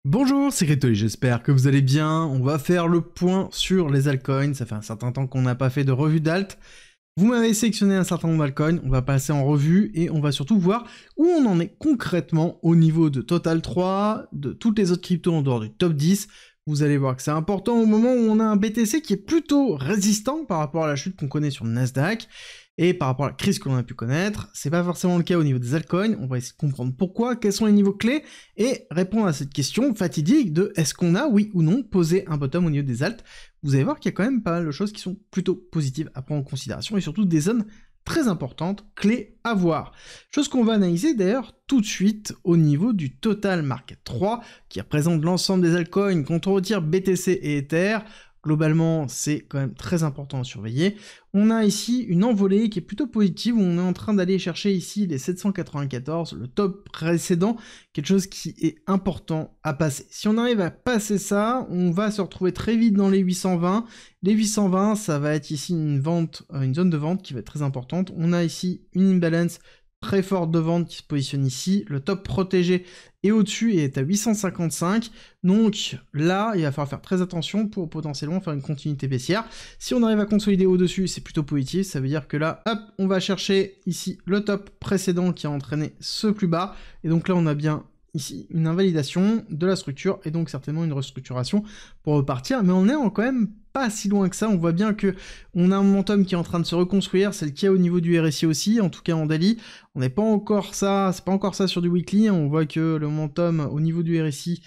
Bonjour, c'est Crypto et j'espère que vous allez bien. On va faire le point sur les altcoins. Ça fait un certain temps qu'on n'a pas fait de revue d'alt. Vous m'avez sélectionné un certain nombre d'altcoins, on va passer en revue et on va surtout voir où on en est concrètement au niveau de Total 3, de toutes les autres cryptos en dehors du top 10. Vous allez voir que c'est important au moment où on a un BTC qui est plutôt résistant par rapport à la chute qu'on connaît sur le Nasdaq. Et par rapport à la crise que l'on a pu connaître, c'est pas forcément le cas au niveau des altcoins, on va essayer de comprendre pourquoi, quels sont les niveaux clés, et répondre à cette question fatidique de est-ce qu'on a, oui ou non, posé un bottom au niveau des alts. Vous allez voir qu'il y a quand même pas mal de choses qui sont plutôt positives à prendre en considération, et surtout des zones très importantes, clés à voir. Chose qu'on va analyser d'ailleurs tout de suite au niveau du Total Market 3, qui représente l'ensemble des altcoins quand on retire BTC et Ether. Globalement, c'est quand même très important à surveiller. On a ici une envolée qui est plutôt positive, où on est en train d'aller chercher ici les 794, le top précédent, quelque chose qui est important à passer. Si on arrive à passer ça, on va se retrouver très vite dans les 820. Les 820, ça va être ici une zone de vente qui va être très importante. On a ici une imbalance très forte de vente qui se positionne ici, le top protégé est au-dessus et est à 855, donc là il va falloir faire très attention pour potentiellement faire une continuité baissière. Si on arrive à consolider au-dessus, c'est plutôt positif, ça veut dire que là, hop, on va chercher ici le top précédent qui a entraîné ce plus bas, et donc là on a bien ici une invalidation de la structure et donc certainement une restructuration pour repartir, mais on est quand même pas si loin que ça. On voit bien que on a un momentum qui est en train de se reconstruire, c'est le cas au niveau du RSI aussi, en tout cas en daily. On n'est pas encore ça, c'est pas encore ça sur du weekly, on voit que le momentum au niveau du RSI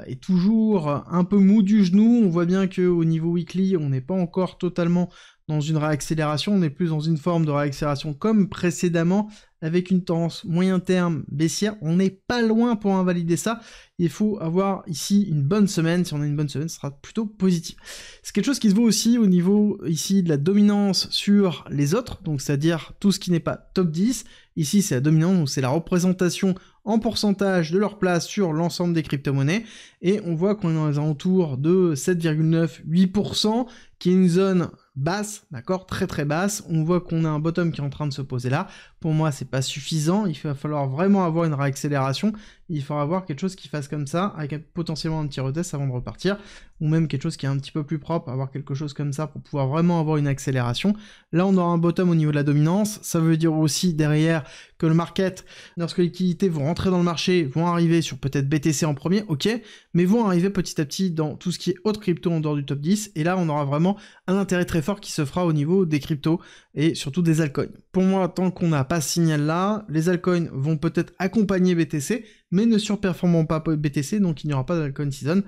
est toujours un peu mou du genou. On voit bien que au niveau weekly, on n'est pas encore totalement dans une réaccélération, on est plus dans une forme de réaccélération comme précédemment, avec une tendance moyen terme baissière. On n'est pas loin pour invalider ça. Il faut avoir ici une bonne semaine. Si on a une bonne semaine, ce sera plutôt positif. C'est quelque chose qui se voit aussi au niveau ici de la dominance sur les autres, donc c'est-à-dire tout ce qui n'est pas top 10. Ici, c'est la dominance, donc c'est la représentation en pourcentage de leur place sur l'ensemble des crypto-monnaies. Et on voit qu'on est dans les alentours de 7,98%, qui est une zone basse, d'accord, très très basse. On voit qu'on a un bottom qui est en train de se poser là. Pour moi, c'est pas suffisant. Il va falloir vraiment avoir une réaccélération. Il faudra avoir quelque chose qui fasse comme ça, avec potentiellement un petit retest avant de repartir, ou même quelque chose qui est un petit peu plus propre, avoir quelque chose comme ça pour pouvoir vraiment avoir une accélération. Là, on aura un bottom au niveau de la dominance. Ça veut dire aussi derrière que le market, lorsque les liquidités vont rentrer dans le marché, vont arriver sur peut-être BTC en premier, ok, mais vont arriver petit à petit dans tout ce qui est autre crypto en dehors du top 10, et là, on aura vraiment un intérêt très fort qui se fera au niveau des cryptos et surtout des altcoins. Pour moi, tant qu'on n'a pas ce signal là, les altcoins vont peut-être accompagner BTC, mais ne surperformons pas BTC, donc il n'y aura pas d'altcoin season,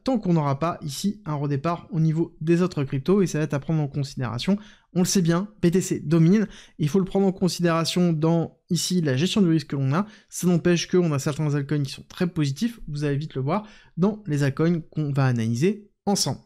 tant qu'on n'aura pas ici un redépart au niveau des autres cryptos, et ça va être à prendre en considération. On le sait bien, BTC domine, il faut le prendre en considération dans ici la gestion du risque que l'on a. Ça n'empêche qu'on a certains altcoins qui sont très positifs, vous allez vite le voir dans les altcoins qu'on va analyser ensemble.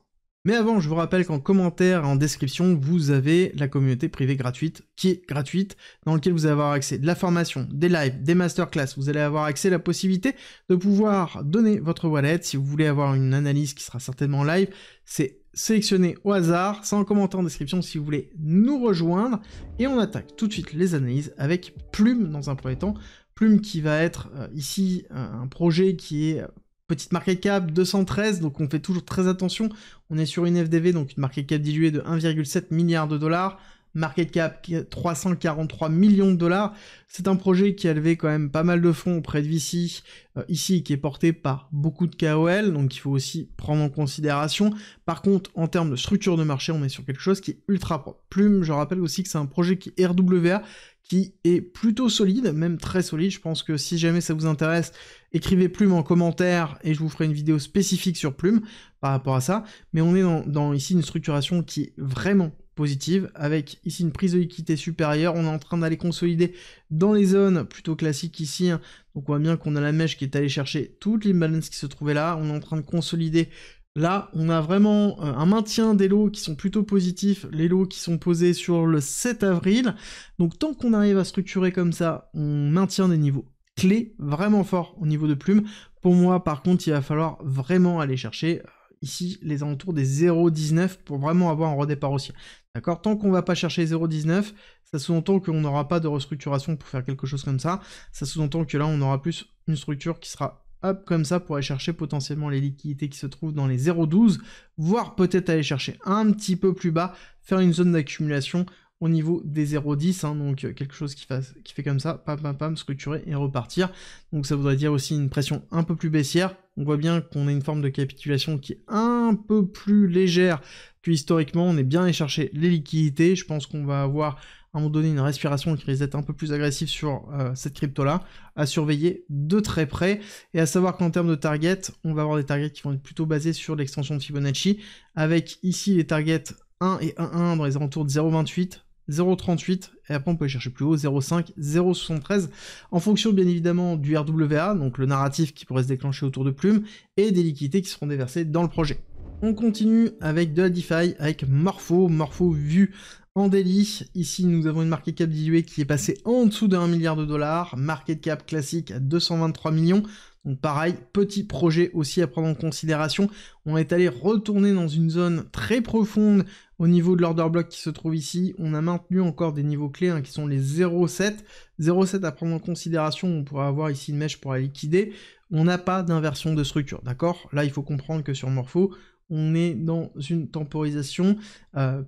Mais avant, je vous rappelle qu'en commentaire et en description, vous avez la communauté privée gratuite, qui est gratuite, dans laquelle vous allez avoir accès de la formation, des lives, des masterclass. Vous allez avoir accès à la possibilité de pouvoir donner votre wallet. Si vous voulez avoir une analyse qui sera certainement live, c'est sélectionné au hasard. C'est en commentaire en description si vous voulez nous rejoindre. Et on attaque tout de suite les analyses avec Plume dans un premier temps. Plume qui va être ici un projet qui est... petite market cap 213, donc on fait toujours très attention. On est sur une FDV, donc une market cap diluée de 1,7 milliard de dollars. Market cap 343 millions de dollars. C'est un projet qui a levé quand même pas mal de fonds auprès de VC, ici, qui est porté par beaucoup de KOL, donc il faut aussi prendre en considération. Par contre, en termes de structure de marché, on est sur quelque chose qui est ultra propre. Plume, je rappelle aussi que c'est un projet qui est RWA, qui est plutôt solide, même très solide. Je pense que si jamais ça vous intéresse, écrivez Plume en commentaire et je vous ferai une vidéo spécifique sur Plume par rapport à ça. Mais on est dans ici une structuration qui est vraiment positive, avec ici une prise de liquidité supérieure. On est en train d'aller consolider dans les zones plutôt classiques ici. Donc on voit bien qu'on a la mèche qui est allée chercher toute l'imbalance qui se trouvait là. On est en train de consolider. Là, on a vraiment un maintien des lots qui sont plutôt positifs, les lots qui sont posés sur le 7 avril. Donc tant qu'on arrive à structurer comme ça, on maintient des niveaux clés vraiment forts au niveau de Plume. Pour moi, par contre, il va falloir vraiment aller chercher ici les alentours des 0,19 pour vraiment avoir un redépart haussier. D'accord? Tant qu'on va pas chercher 0,19, ça sous-entend qu'on n'aura pas de restructuration pour faire quelque chose comme ça. Ça sous-entend que là, on aura plus une structure qui sera hop, comme ça, pour aller chercher potentiellement les liquidités qui se trouvent dans les 0,12, voire peut-être aller chercher un petit peu plus bas, faire une zone d'accumulation au niveau des 0,10, hein, donc quelque chose qui fait comme ça, pam pam pam, structurer et repartir. Donc ça voudrait dire aussi une pression un peu plus baissière. On voit bien qu'on a une forme de capitulation qui est un peu plus légère que historiquement. On est bien allé chercher les liquidités. Je pense qu'on va avoir à un moment donné une respiration qui risque d'être un peu plus agressive sur cette crypto-là, à surveiller de très près, et à savoir qu'en termes de target, on va avoir des targets qui vont être plutôt basés sur l'extension de Fibonacci, avec ici les targets 1 et 1,1 dans les alentours de 0,28, 0,38, et après on peut aller chercher plus haut, 0,5, 0,73, en fonction bien évidemment du RWA, donc le narratif qui pourrait se déclencher autour de Plume, et des liquidités qui seront déversées dans le projet. On continue avec de la DeFi, avec Morpho vu en daily. Ici nous avons une market cap d'IUE qui est passée en dessous de 1 milliard de dollars, market cap classique à 223 millions, donc pareil, petit projet aussi à prendre en considération. On est allé retourner dans une zone très profonde au niveau de l'order block qui se trouve ici. On a maintenu encore des niveaux clés qui sont les 0,7. 0,7 à prendre en considération, on pourrait avoir ici une mèche pour la liquider. On n'a pas d'inversion de structure, d'accord? Là, il faut comprendre que sur Morpho, on est dans une temporisation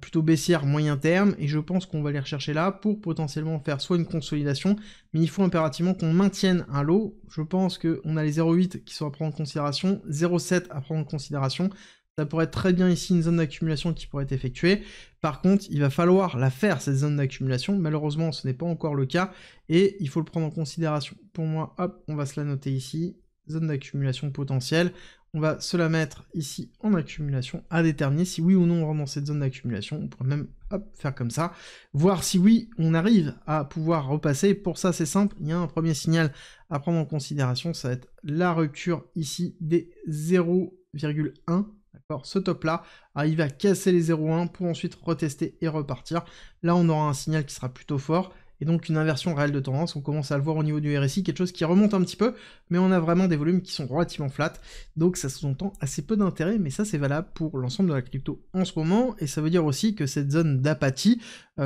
plutôt baissière moyen terme, et je pense qu'on va aller rechercher là pour potentiellement faire soit une consolidation, mais il faut impérativement qu'on maintienne un lot. Je pense qu'on a les 0,8 qui sont à prendre en considération, 0,7 à prendre en considération. Ça pourrait être très bien ici une zone d'accumulation qui pourrait être effectuée. Par contre, il va falloir la faire, cette zone d'accumulation. Malheureusement, ce n'est pas encore le cas, et il faut le prendre en considération. Pour moi, hop, on va se la noter ici, zone d'accumulation potentielle. On va se la mettre ici en accumulation à déterminer si oui ou non on rentre dans cette zone d'accumulation. On pourrait même faire comme ça, voir si oui on arrive à pouvoir repasser. Pour ça c'est simple, il y a un premier signal à prendre en considération, ça va être la rupture ici des 0,1. D'accord, ce top là, arriver à casser les 0,1 pour ensuite retester et repartir. Là on aura un signal qui sera plutôt fort, et donc une inversion réelle de tendance. On commence à le voir au niveau du RSI, quelque chose qui remonte un petit peu, mais on a vraiment des volumes qui sont relativement flats, donc ça sous-entend assez peu d'intérêt, mais ça c'est valable pour l'ensemble de la crypto en ce moment, et ça veut dire aussi que cette zone d'apathie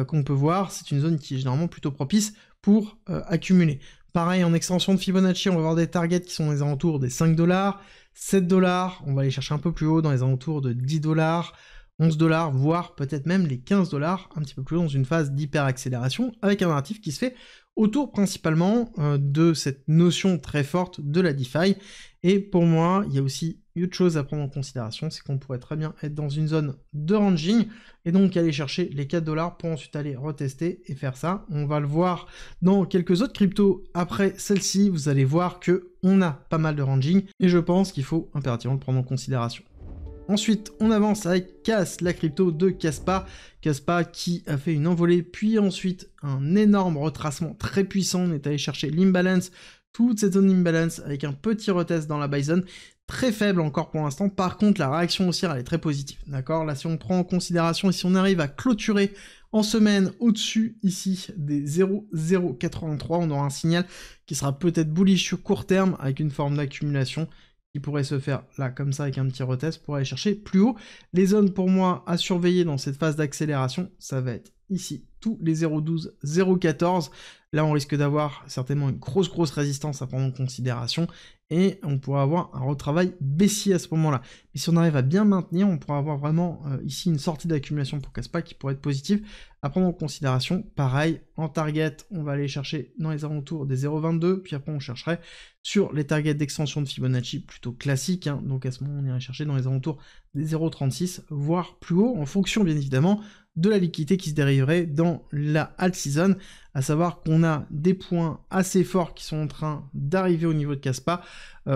qu'on peut voir, c'est une zone qui est généralement plutôt propice pour accumuler. Pareil, en extension de Fibonacci, on va avoir des targets qui sont aux alentours des 5 $, 7 $, on va aller chercher un peu plus haut dans les alentours de 10 $, 11 $, voire peut-être même les 15 $, un petit peu plus dans une phase d'hyper-accélération, avec un narratif qui se fait autour principalement de cette notion très forte de la DeFi. Et pour moi, il y a aussi une autre chose à prendre en considération, c'est qu'on pourrait très bien être dans une zone de ranging, et donc aller chercher les 4 $ pour ensuite aller retester et faire ça. On va le voir dans quelques autres cryptos après celle-ci, vous allez voir que on a pas mal de ranging, et je pense qu'il faut impérativement le prendre en considération. Ensuite, on avance avec Cas, la crypto de Kaspa. Kaspa qui a fait une envolée, puis ensuite un énorme retracement très puissant. On est allé chercher l'imbalance, toute cette zone imbalance avec un petit retest dans la buy zone, très faible encore pour l'instant. Par contre, la réaction haussière, elle est très positive. D'accord? Là, si on prend en considération et si on arrive à clôturer en semaine au-dessus ici des 0,083, on aura un signal qui sera peut-être bullish sur court terme avec une forme d'accumulation qui pourrait se faire là comme ça avec un petit retest pour aller chercher plus haut. Les zones pour moi à surveiller dans cette phase d'accélération, ça va être ici tous les 0,12, 0,14. Là on risque d'avoir certainement une grosse résistance à prendre en considération, et on pourra avoir un retravail baissier à ce moment-là. Mais si on arrive à bien maintenir, on pourra avoir vraiment ici une sortie d'accumulation pour Kaspa qui pourrait être positive à prendre en considération. Pareil, en target, on va aller chercher dans les alentours des 0,22, puis après on chercherait sur les targets d'extension de Fibonacci plutôt classiques, hein. Donc à ce moment on irait chercher dans les alentours des 0,36, voire plus haut, en fonction bien évidemment de la liquidité qui se dériverait dans la alt season, à savoir qu'on a des points assez forts qui sont en train d'arriver au niveau de Kaspa.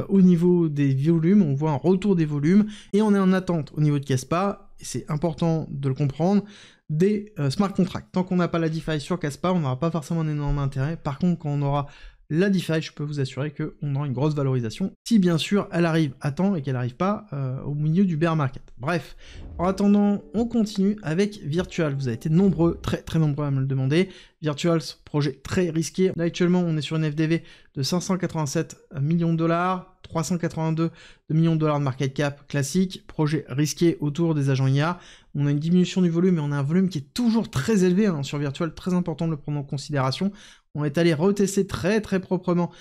Au niveau des volumes, on voit un retour des volumes, et on est en attente au niveau de Kaspa, et c'est important de le comprendre, des smart contracts. Tant qu'on n'a pas la DeFi sur Kaspa, on n'aura pas forcément un énorme intérêt. Par contre, quand on aura la DeFi, je peux vous assurer qu'on aura une grosse valorisation, si bien sûr elle arrive à temps et qu'elle n'arrive pas au milieu du bear market. Bref, en attendant, on continue avec Virtual. Vous avez été nombreux, très nombreux à me le demander. Virtual, projet très risqué. Là actuellement, on est sur une FDV de 587 millions de dollars, 382 millions de dollars de market cap classique, projet risqué autour des agents IA. On a une diminution du volume, mais on a un volume qui est toujours très élevé sur Virtual, très important de le prendre en considération. On est allé retester très proprement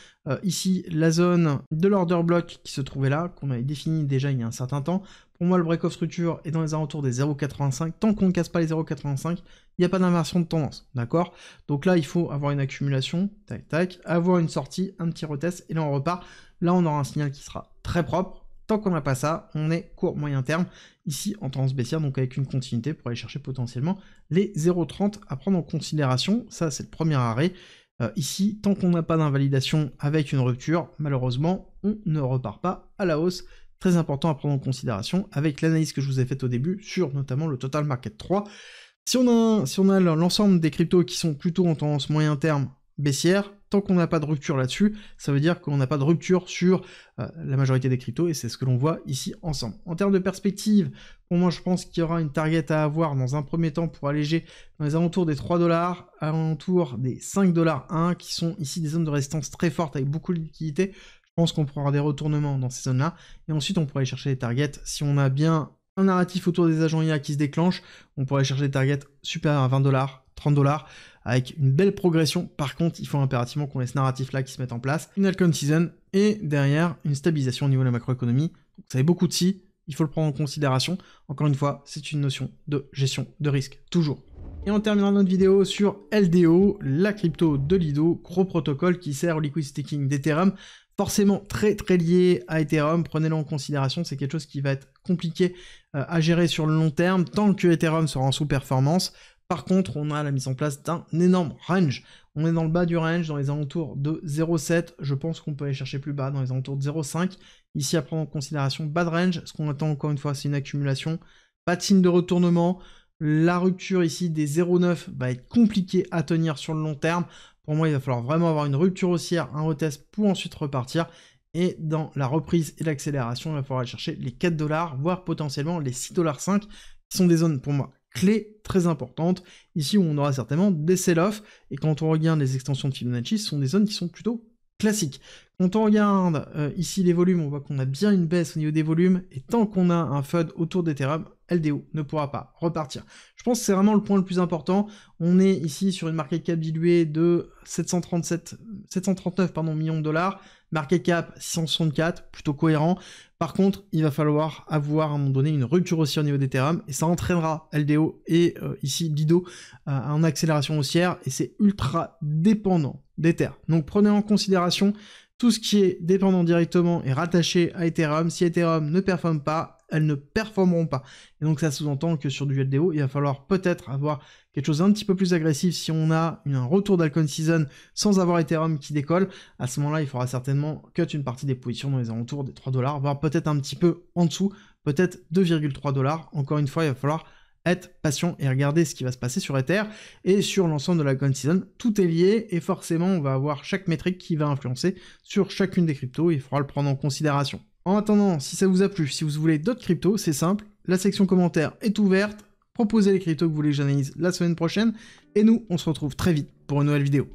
ici la zone de l'order block qui se trouvait là, qu'on avait défini déjà il y a un certain temps. Pour moi, le break-off structure est dans les alentours des 0,85. Tant qu'on ne casse pas les 0,85, il n'y a pas d'inversion de tendance, d'accord? Donc là, il faut avoir une accumulation, tac tac, avoir une sortie, un petit retest, et là on repart. Là, on aura un signal qui sera très propre. Tant qu'on n'a pas ça, on est court moyen terme, ici en tendance baissière, donc avec une continuité pour aller chercher potentiellement les 0,30 à prendre en considération. Ça, c'est le premier arrêt. Ici, tant qu'on n'a pas d'invalidation avec une rupture, malheureusement, on ne repart pas à la hausse. Très important à prendre en considération avec l'analyse que je vous ai faite au début sur notamment le Total Market 3. Si on a l'ensemble des cryptos qui sont plutôt en tendance moyen terme baissière, tant qu'on n'a pas de rupture là-dessus, ça veut dire qu'on n'a pas de rupture sur la majorité des cryptos, et c'est ce que l'on voit ici ensemble. En termes de perspective, pour moi je pense qu'il y aura une target à avoir dans un premier temps pour alléger dans les alentours des 3$, alentours des 5$ qui sont ici des zones de résistance très fortes avec beaucoup de liquidité. Je pense qu'on pourra avoir des retournements dans ces zones-là, et ensuite on pourra aller chercher les targets. Si on a bien un narratif autour des agents IA qui se déclenche, on pourrait chercher des targets supérieurs à 20$, 30$, avec une belle progression. Par contre, il faut impérativement qu'on ait ce narratif-là qui se mette en place, une altcoin season, et derrière, une stabilisation au niveau de la macroéconomie. Donc, ça fait beaucoup de si, il faut le prendre en considération. Encore une fois, c'est une notion de gestion de risque, toujours. Et on terminera notre vidéo sur LDO, la crypto de Lido, gros protocole qui sert au liquid staking d'Ethereum, forcément très lié à Ethereum, prenez-le en considération, c'est quelque chose qui va être compliqué à gérer sur le long terme, tant que Ethereum sera en sous-performance. Par contre, on a la mise en place d'un énorme range. On est dans le bas du range, dans les alentours de 0,7. Je pense qu'on peut aller chercher plus bas, dans les alentours de 0,5. Ici, à prendre en considération, bas de range. Ce qu'on attend, encore une fois, c'est une accumulation. Pas de signe de retournement. La rupture ici des 0,9 va être compliquée à tenir sur le long terme. Pour moi, il va falloir vraiment avoir une rupture haussière, un retest pour ensuite repartir. Et dans la reprise et l'accélération, il va falloir aller chercher les 4$, voire potentiellement les 6,5$, qui sont des zones, pour moi, clés très importantes, ici où on aura certainement des sell-off, et quand on regarde les extensions de Fibonacci, ce sont des zones qui sont plutôt classiques. Quand on regarde ici les volumes, on voit qu'on a bien une baisse au niveau des volumes, et tant qu'on a un FUD autour d'Ethereum, LDO ne pourra pas repartir. Je pense que c'est vraiment le point le plus important. On est ici sur une market cap diluée de 739 millions de dollars, market cap 664, plutôt cohérent. Par contre, il va falloir avoir à un moment donné une rupture haussière au niveau d'Ethereum, et ça entraînera LDO et ici Lido en accélération haussière, et c'est ultra dépendant d'Ether. Donc prenez en considération tout ce qui est dépendant directement et rattaché à Ethereum. Si Ethereum ne performe pas, elles ne performeront pas. Et donc ça sous-entend que sur du LDO, il va falloir peut-être avoir quelque chose d'un petit peu plus agressif si on a un retour d'alcoin season sans avoir Ethereum qui décolle. À ce moment-là, il faudra certainement cut une partie des positions dans les alentours des 3$, voire peut-être un petit peu en dessous, peut-être 2,3$. Encore une fois, il va falloir être patient et regarder ce qui va se passer sur Ether et sur l'ensemble de la coin season. Tout est lié et forcément on va avoir chaque métrique qui va influencer sur chacune des cryptos et il faudra le prendre en considération. En attendant, si ça vous a plu, si vous voulez d'autres cryptos, c'est simple, la section commentaires est ouverte, proposez les cryptos que vous voulez que j'analyse la semaine prochaine et nous on se retrouve très vite pour une nouvelle vidéo.